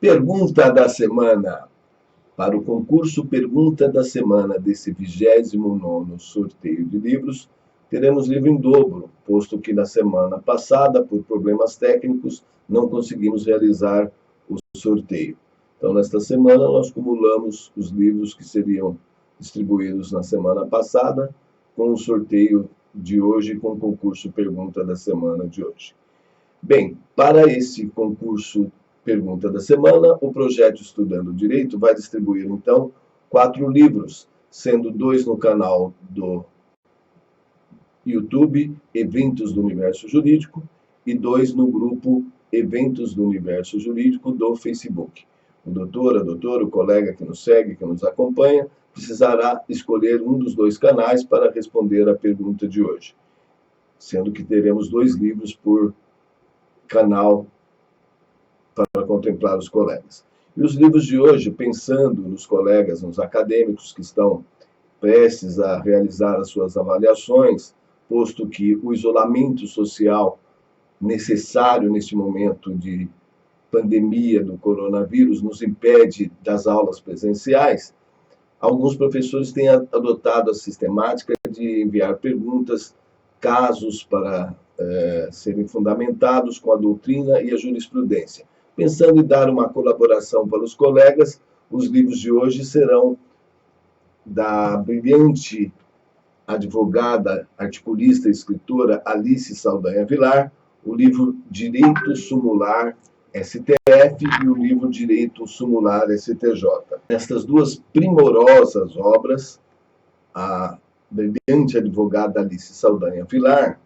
Pergunta da semana. Para o concurso Pergunta da Semana desse 29º sorteio de livros, teremos livro em dobro, posto que na semana passada, por problemas técnicos, não conseguimos realizar o sorteio. Então, nesta semana, nós cumulamos os livros que seriam distribuídos na semana passada com o sorteio de hoje, com o concurso Pergunta da Semana de hoje. Bem, para esse concurso Pergunta da Semana, o projeto Estudando Direito vai distribuir, então, 4 livros, sendo 2 no canal do YouTube, Eventos do Universo Jurídico, e 2 no grupo Eventos do Universo Jurídico do Facebook. O doutor, a doutora, o colega que nos segue, que nos acompanha, precisará escolher um dos 2 canais para responder à pergunta de hoje, sendo que teremos 2 livros por canal para contemplar os colegas. E os livros de hoje, pensando nos colegas, nos acadêmicos que estão prestes a realizar as suas avaliações, posto que o isolamento social necessário neste momento de pandemia do coronavírus nos impede das aulas presenciais, alguns professores têm adotado a sistemática de enviar perguntas, casos para serem fundamentados com a doutrina e a jurisprudência. Pensando em dar uma colaboração para os colegas, os livros de hoje serão da brilhante advogada, articulista e escritora Alice Saldanha Vilar, o livro Direito Sumular STF e o livro Direito Sumular STJ. Nestas 2 primorosas obras, a brilhante advogada Alice Saldanha Vilar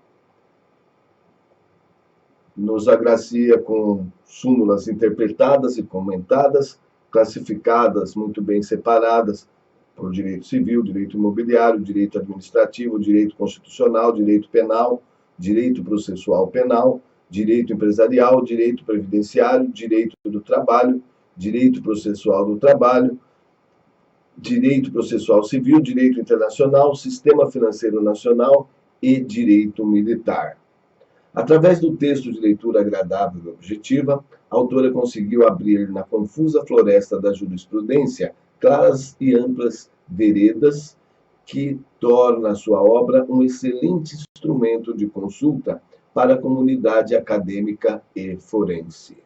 nos agracia com súmulas interpretadas e comentadas, classificadas, muito bem separadas por direito civil, direito imobiliário, direito administrativo, direito constitucional, direito penal, direito processual penal, direito empresarial, direito previdenciário, direito do trabalho, direito processual do trabalho, direito processual civil, direito internacional, sistema financeiro nacional e direito militar. Através do texto de leitura agradável e objetiva, a autora conseguiu abrir na confusa floresta da jurisprudência claras e amplas veredas que torna a sua obra um excelente instrumento de consulta para a comunidade acadêmica e forense.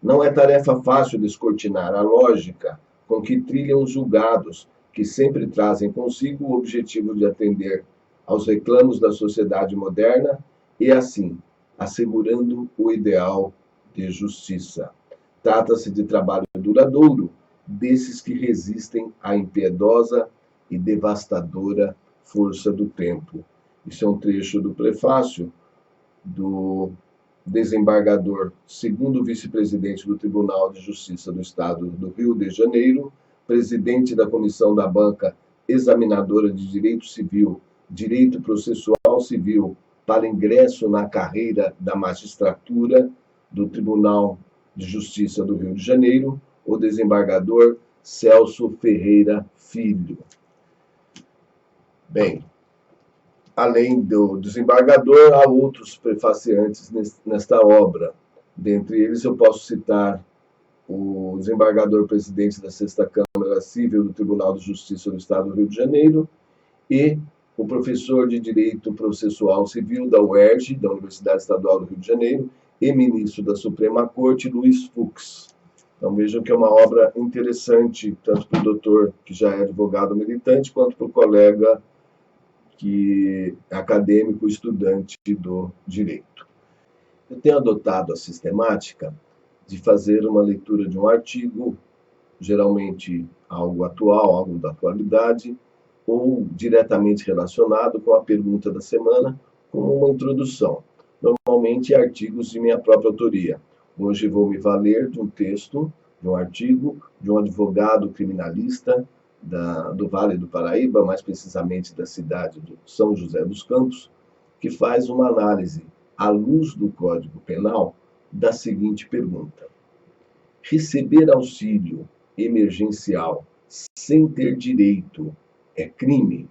Não é tarefa fácil descortinar a lógica com que trilham os julgados, que sempre trazem consigo o objetivo de atender aos reclamos da sociedade moderna e, assim, assegurando o ideal de justiça. Trata-se de trabalho duradouro, desses que resistem à impiedosa e devastadora força do tempo. Isso é um trecho do prefácio do desembargador, segundo vice-presidente do Tribunal de Justiça do Estado do Rio de Janeiro, presidente da Comissão da Banca Examinadora de Direito Civil, Direito Processual Civil, para ingresso na carreira da magistratura do Tribunal de Justiça do Rio de Janeiro, o desembargador Celso Ferreira Filho. Bem, além do desembargador, há outros prefaciantes nesta obra. Dentre eles, eu posso citar o desembargador-presidente da 6ª Câmara Civil do Tribunal de Justiça do Estado do Rio de Janeiro e o professor de Direito Processual Civil da UERJ, da Universidade Estadual do Rio de Janeiro, e ministro da Suprema Corte, Luiz Fux. Então, vejam que é uma obra interessante, tanto para o doutor, que já é advogado militante, quanto para o colega que é acadêmico, estudante do direito. Eu tenho adotado a sistemática de fazer uma leitura de um artigo, geralmente algo atual, algo da atualidade, ou diretamente relacionado com a pergunta da semana, como uma introdução. Normalmente, artigos de minha própria autoria. Hoje vou me valer de um texto, de um artigo, de um advogado criminalista do Vale do Paraíba, mais precisamente da cidade de São José dos Campos, que faz uma análise, à luz do Código Penal, da seguinte pergunta: receber auxílio emergencial sem ter direito é crime?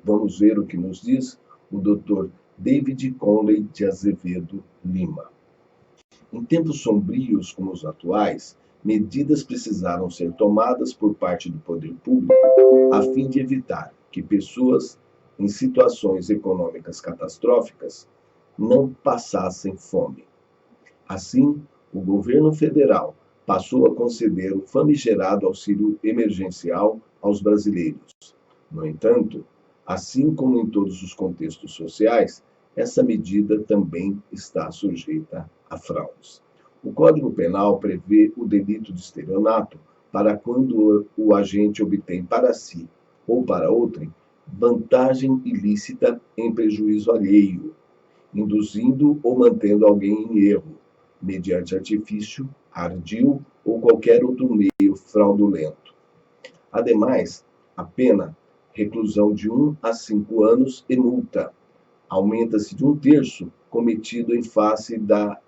Vamos ver o que nos diz o Dr. David Conley de Azevedo Lima. Em tempos sombrios como os atuais, medidas precisaram ser tomadas por parte do poder público a fim de evitar que pessoas em situações econômicas catastróficas não passassem fome. Assim, o governo federal passou a conceder o famigerado auxílio emergencial aos brasileiros. No entanto, assim como em todos os contextos sociais, essa medida também está sujeita a fraudes. O Código Penal prevê o delito de estelionato para quando o agente obtém para si ou para outrem vantagem ilícita em prejuízo alheio, induzindo ou mantendo alguém em erro, mediante artifício, ardil ou qualquer outro meio fraudulento. Ademais, a pena, reclusão de 1 a 5 anos e multa, aumenta-se de 1/3 cometido em face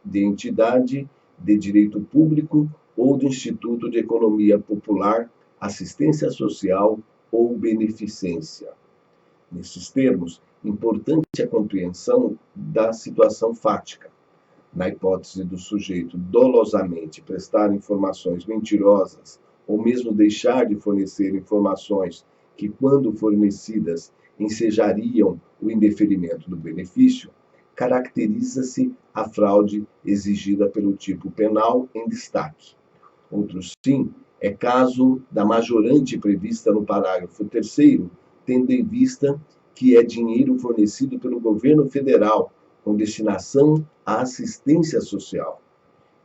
de entidade de direito público ou do Instituto de Economia Popular, Assistência Social ou Beneficência. Nesses termos, importante a compreensão da situação fática. Na hipótese do sujeito dolosamente prestar informações mentirosas ou mesmo deixar de fornecer informações que, quando fornecidas, ensejariam o indeferimento do benefício, caracteriza-se a fraude exigida pelo tipo penal em destaque. Outro sim é caso da majorante prevista no parágrafo 3º, tendo em vista que é dinheiro fornecido pelo governo federal com destinação à assistência social.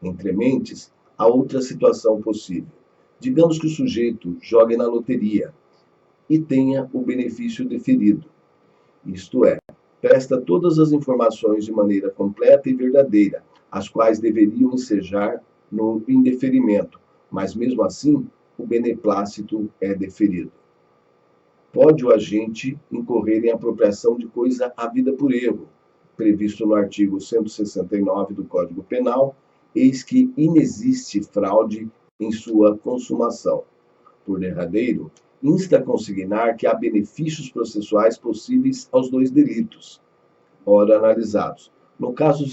Entre mentes, há outra situação possível. Digamos que o sujeito jogue na loteria e tenha o benefício deferido. Isto é, presta todas as informações de maneira completa e verdadeira, as quais deveriam ensejar no indeferimento, mas mesmo assim o beneplácito é deferido. Pode o agente incorrer em apropriação de coisa havida por erro, previsto no artigo 169 do Código Penal, eis que inexiste fraude em sua consumação. Por derradeiro, insta a consignar que há benefícios processuais possíveis aos dois delitos, ora analisados. No caso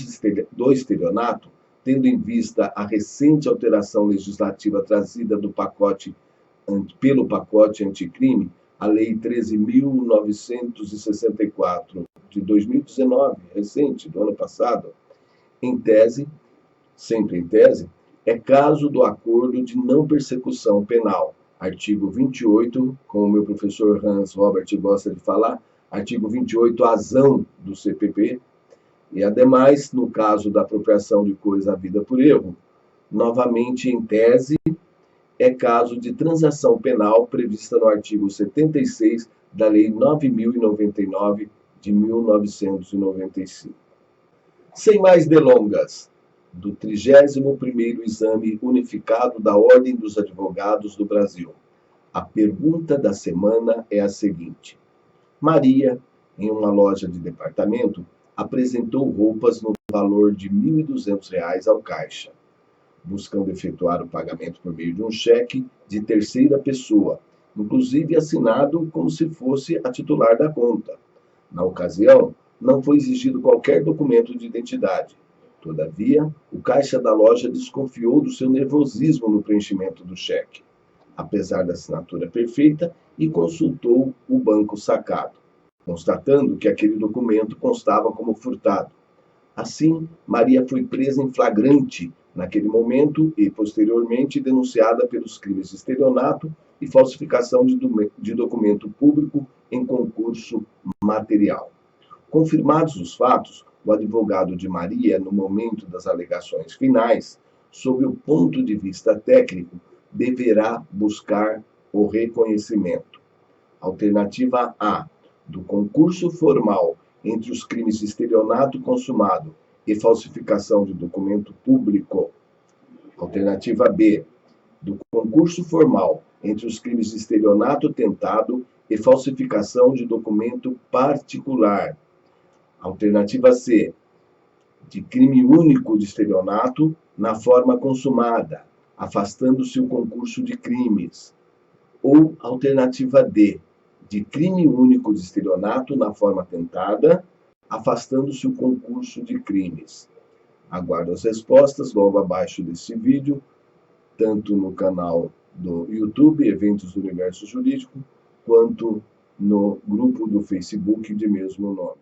do estelionato, tendo em vista a recente alteração legislativa trazida pelo pacote anticrime, a Lei 13.964 de 2019, recente, do ano passado, em tese, sempre em tese, é caso do acordo de não persecução penal, artigo 28, como o meu professor Hans Robert gosta de falar, artigo 28-azão do CPP, e, ademais, no caso da apropriação de coisa havida por erro, novamente em tese, é caso de transação penal prevista no artigo 76 da Lei 9.099 de 1995. Sem mais delongas, do 31º Exame Unificado da Ordem dos Advogados do Brasil, a pergunta da semana é a seguinte: Maria, em uma loja de departamento, apresentou roupas no valor de R$ 1.200 ao caixa, buscando efetuar o pagamento por meio de um cheque de terceira pessoa, inclusive assinado como se fosse a titular da conta. Na ocasião, não foi exigido qualquer documento de identidade. Todavia, o caixa da loja desconfiou do seu nervosismo no preenchimento do cheque, apesar da assinatura perfeita, e consultou o banco sacado, constatando que aquele documento constava como furtado. Assim, Maria foi presa em flagrante naquele momento e, posteriormente, denunciada pelos crimes de estelionato e falsificação de documento público em concurso material. Confirmados os fatos, o advogado de Maria, no momento das alegações finais, sob o ponto de vista técnico, deverá buscar o reconhecimento. Alternativa A, do concurso formal entre os crimes de estelionato consumado e falsificação de documento público. Alternativa B, do concurso formal entre os crimes de estelionato tentado e falsificação de documento particular. Alternativa C, de crime único de estelionato na forma consumada, afastando-se o concurso de crimes. Ou alternativa D, de crime único de estelionato na forma tentada, afastando-se o concurso de crimes. Aguardo as respostas logo abaixo desse vídeo. tanto no canal do YouTube, Eventos do Universo Jurídico, quanto no grupo do Facebook de mesmo nome.